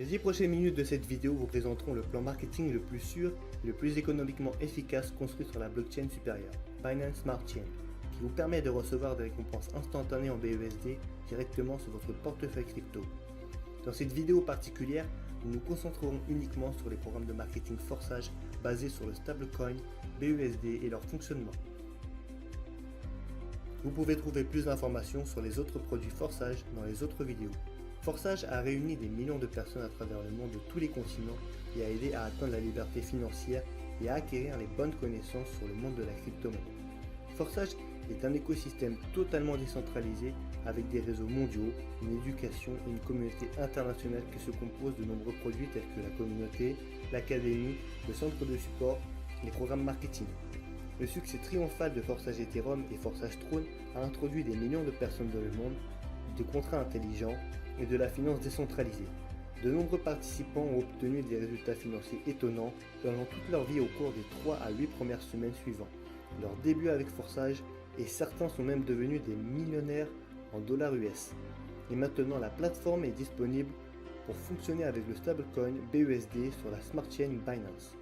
Les 10 prochaines minutes de cette vidéo vous présenteront le plan marketing le plus sûr et le plus économiquement efficace construit sur la blockchain supérieure, Binance Smart Chain, qui vous permet de recevoir des récompenses instantanées en BUSD directement sur votre portefeuille crypto. Dans cette vidéo particulière, nous nous concentrerons uniquement sur les programmes de marketing forçage basés sur le stablecoin BUSD et leur fonctionnement. Vous pouvez trouver plus d'informations sur les autres produits forçage dans les autres vidéos. Forçage a réuni des millions de personnes à travers le monde de tous les continents et a aidé à atteindre la liberté financière et à acquérir les bonnes connaissances sur le monde de la crypto-monnaie. Forçage est un écosystème totalement décentralisé avec des réseaux mondiaux, une éducation et une communauté internationale qui se compose de nombreux produits tels que la communauté, l'académie, le centre de support, les programmes marketing. Le succès triomphal de Forçage Ethereum et Forçage Throne a introduit des millions de personnes dans le monde, des contrats intelligents et de la finance décentralisée. De nombreux participants ont obtenu des résultats financiers étonnants pendant toute leur vie au cours des 3 à 8 premières semaines suivant leur début avec Forçage, et certains sont même devenus des millionnaires en dollars US. Et maintenant la plateforme est disponible pour fonctionner avec le stablecoin BUSD sur la smart chain Binance.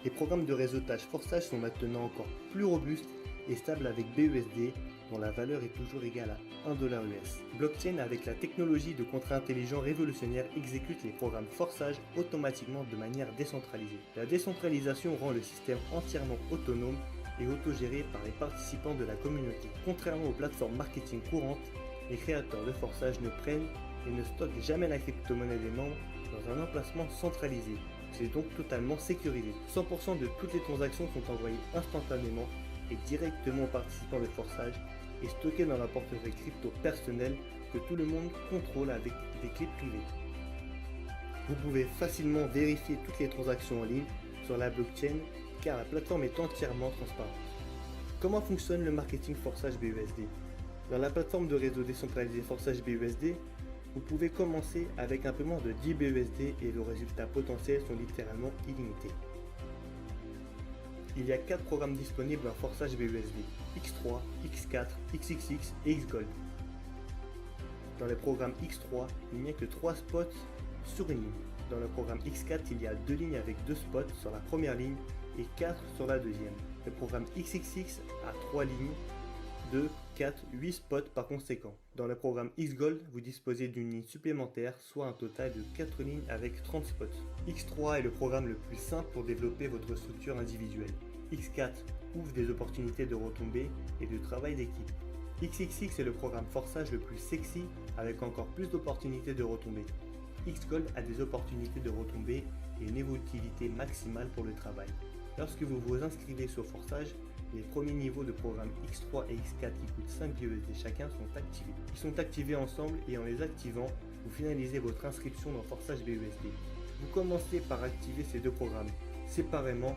Les programmes de réseautage Forçage sont maintenant encore plus robustes et stables avec BUSD dont la valeur est toujours égale à 1 dollar US. Blockchain avec la technologie de contrats intelligents révolutionnaires exécute les programmes Forçage automatiquement de manière décentralisée. La décentralisation rend le système entièrement autonome et autogéré par les participants de la communauté. Contrairement aux plateformes marketing courantes, les créateurs de Forçage ne prennent et ne stockent jamais la crypto-monnaie des membres dans un emplacement centralisé. C'est donc totalement sécurisé. 100% de toutes les transactions sont envoyées instantanément et directement aux participants de Forçage et stockées dans un portefeuille crypto personnel que tout le monde contrôle avec des clés privées. Vous pouvez facilement vérifier toutes les transactions en ligne sur la blockchain car la plateforme est entièrement transparente. Comment fonctionne le marketing Forçage BUSD? Dans la plateforme de réseau décentralisé Forçage BUSD, vous pouvez commencer avec un paiement de 10 BUSD et vos résultats potentiels sont littéralement illimités. Il y a 4 programmes disponibles en Forçage BUSD, X3, X4, XXX et Xgold. Dans le programme X3, il n'y a que 3 spots sur une ligne. Dans le programme X4, il y a 2 lignes avec 2 spots sur la première ligne et 4 sur la deuxième. Le programme XXX a 3 lignes, 2, 4, 8 spots par conséquent. Dans le programme Xgold, vous disposez d'une ligne supplémentaire, soit un total de 4 lignes avec 30 spots. X3 est le programme le plus simple pour développer votre structure individuelle. X4 ouvre des opportunités de retombées et de travail d'équipe. XXX est le programme Forçage le plus sexy avec encore plus d'opportunités de retombées. Xgold a des opportunités de retombées et une évolutivité maximale pour le travail. Lorsque vous vous inscrivez sur Forçage, les premiers niveaux de programme X3 et X4 qui coûtent 5 BUSD chacun sont activés. Ils sont activés ensemble et en les activant, vous finalisez votre inscription dans Forçage BUSD. Vous commencez par activer ces deux programmes. Séparément,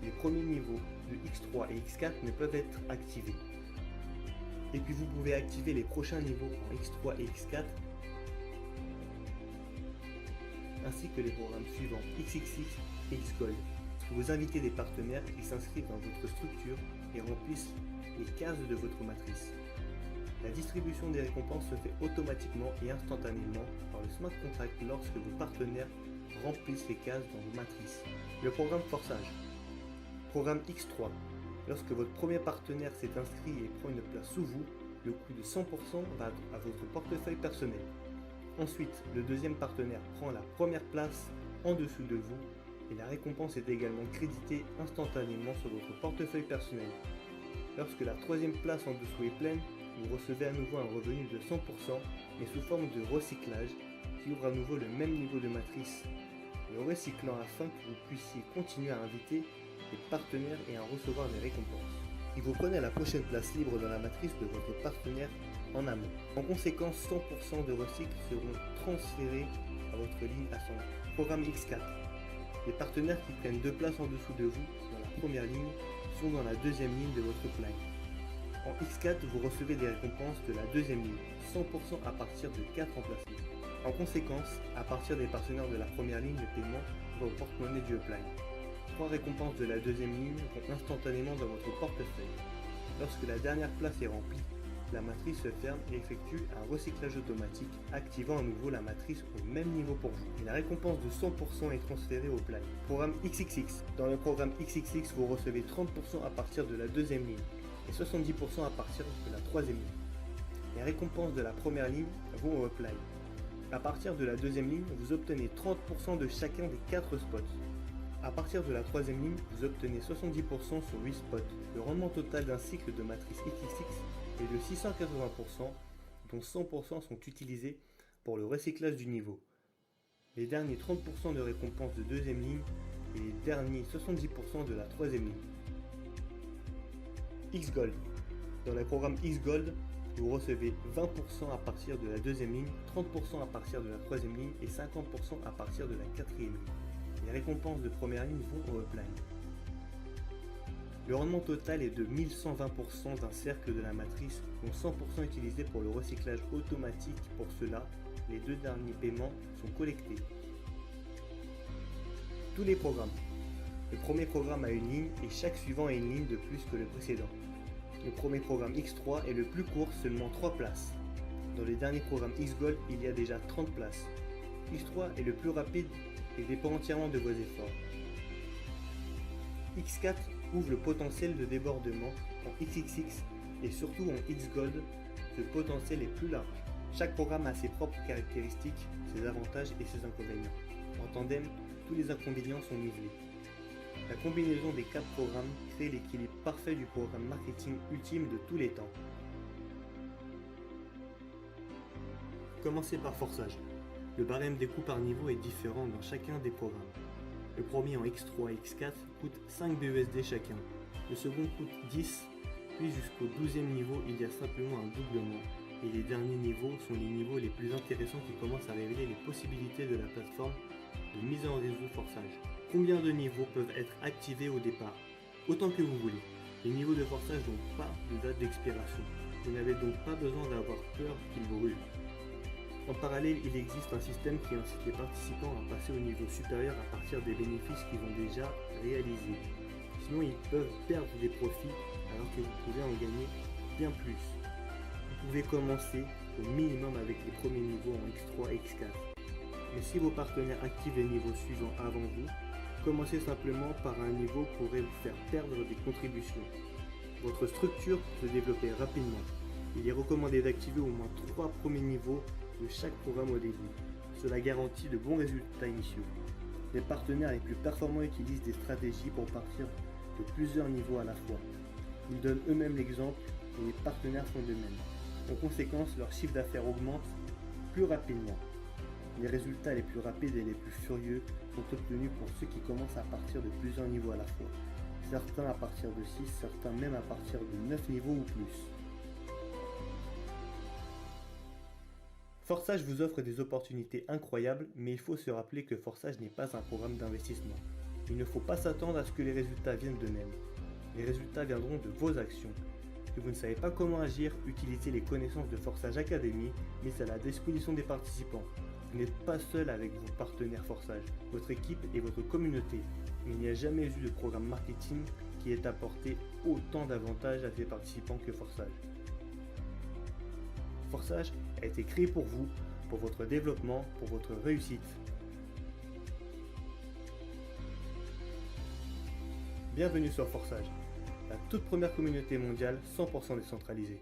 les premiers niveaux de X3 et X4 ne peuvent être activés. Et puis vous pouvez activer les prochains niveaux en X3 et X4 ainsi que les programmes suivants XXX et Xgold. Vous invitez des partenaires qui s'inscrivent dans votre structure et remplissent les cases de votre matrice. La distribution des récompenses se fait automatiquement et instantanément par le smart contract lorsque vos partenaires remplissent les cases dans vos matrices. Le programme Forçage. Programme X3. Lorsque votre premier partenaire s'est inscrit et prend une place sous vous, le coût de 100% va à votre portefeuille personnel. Ensuite, le deuxième partenaire prend la première place en dessous de vous et la récompense est également créditée instantanément sur votre portefeuille personnel. Lorsque la troisième place en dessous est pleine, vous recevez à nouveau un revenu de 100% mais sous forme de recyclage qui ouvre à nouveau le même niveau de matrice, le recyclant afin que vous puissiez continuer à inviter des partenaires et à recevoir des récompenses. Et vous prenez la prochaine place libre dans la matrice de votre partenaire en amont. En conséquence, 100% de recycles seront transférés à votre ligne à son programme X4. Les partenaires qui prennent 2 places en dessous de vous dans la première ligne sont dans la deuxième ligne de votre plan. En X4, vous recevez des récompenses de la deuxième ligne, 100% à partir de 4 emplacements. En conséquence, à partir des partenaires de la première ligne de paiement va au porte-monnaie du upline. 3 récompenses de la deuxième ligne vont instantanément dans votre portefeuille. Lorsque la dernière place est remplie, la matrice se ferme et effectue un recyclage automatique, activant à nouveau la matrice au même niveau pour vous. Et la récompense de 100% est transférée au plan. Programme XXX. Dans le programme XXX, vous recevez 30% à partir de la deuxième ligne et 70% à partir de la troisième ligne. Les récompenses de la première ligne vont au upline. À partir de la deuxième ligne, vous obtenez 30% de chacun des 4 spots. À partir de la troisième ligne, vous obtenez 70% sur 8 spots. Le rendement total d'un cycle de matrice XXX est de 680%, dont 100% sont utilisés pour le recyclage du niveau. Les derniers 30% de récompense de deuxième ligne et les derniers 70% de la troisième ligne. X-Gold. Dans le programme X-Gold, vous recevez 20% à partir de la deuxième ligne, 30% à partir de la troisième ligne et 50% à partir de la quatrième ligne. Les récompenses de première ligne vont au upline. Le rendement total est de 1120% d'un cercle de la matrice, dont 100% utilisé pour le recyclage automatique. Pour cela, les 2 derniers paiements sont collectés. Tous les programmes. Le premier programme a une ligne et chaque suivant a une ligne de plus que le précédent. Le premier programme X3 est le plus court, seulement 3 places. Dans le dernier programme X-Gold, il y a déjà 30 places. X3 est le plus rapide et dépend entièrement de vos efforts. X4 ouvre le potentiel de débordement en XXX et surtout en X-Gold, ce potentiel est plus large. Chaque programme a ses propres caractéristiques, ses avantages et ses inconvénients. En tandem, tous les inconvénients sont nivelés. La combinaison des 4 programmes crée l'équilibre parfait du programme marketing ultime de tous les temps. Commencez par forçage. Le barème des coûts par niveau est différent dans chacun des programmes. Le premier en X3 et X4 coûte 5 BUSD chacun. Le second coûte 10, puis jusqu'au 12e niveau il y a simplement un doublement. Et les derniers niveaux sont les niveaux les plus intéressants qui commencent à révéler les possibilités de la plateforme de mise en réseau forçage. Combien de niveaux peuvent être activés au départ? Autant que vous voulez. Les niveaux de forçage n'ont pas de date d'expiration. Vous n'avez donc pas besoin d'avoir peur qu'ils brûlent. En parallèle, il existe un système qui incite les participants à passer au niveau supérieur à partir des bénéfices qu'ils ont déjà réalisés. Sinon, ils peuvent perdre des profits alors que vous pouvez en gagner bien plus. Vous pouvez commencer au minimum avec les premiers niveaux en X3 et X4. Mais si vos partenaires activent les niveaux suivants avant vous, commencez simplement par un niveau pourrait vous faire perdre des contributions. Votre structure peut se développer rapidement. Il est recommandé d'activer au moins 3 premiers niveaux de chaque programme au début. Cela garantit de bons résultats initiaux. Les partenaires les plus performants utilisent des stratégies pour partir de plusieurs niveaux à la fois. Ils donnent eux-mêmes l'exemple et les partenaires font de même. En conséquence, leur chiffre d'affaires augmente plus rapidement. Les résultats les plus rapides et les plus furieux sont obtenus pour ceux qui commencent à partir de plusieurs niveaux à la fois. Certains à partir de 6, certains même à partir de 9 niveaux ou plus. Forçage vous offre des opportunités incroyables, mais il faut se rappeler que Forçage n'est pas un programme d'investissement. Il ne faut pas s'attendre à ce que les résultats viennent d'eux-mêmes. Les résultats viendront de vos actions. Si vous ne savez pas comment agir, utilisez les connaissances de Forçage Academy mises à la disposition des participants. Vous n'êtes pas seul avec vos partenaires Forçage, votre équipe et votre communauté. Il n'y a jamais eu de programme marketing qui ait apporté autant d'avantages à ses participants que Forçage. Forçage a été créé pour vous, pour votre développement, pour votre réussite. Bienvenue sur Forçage, la toute première communauté mondiale 100% décentralisée.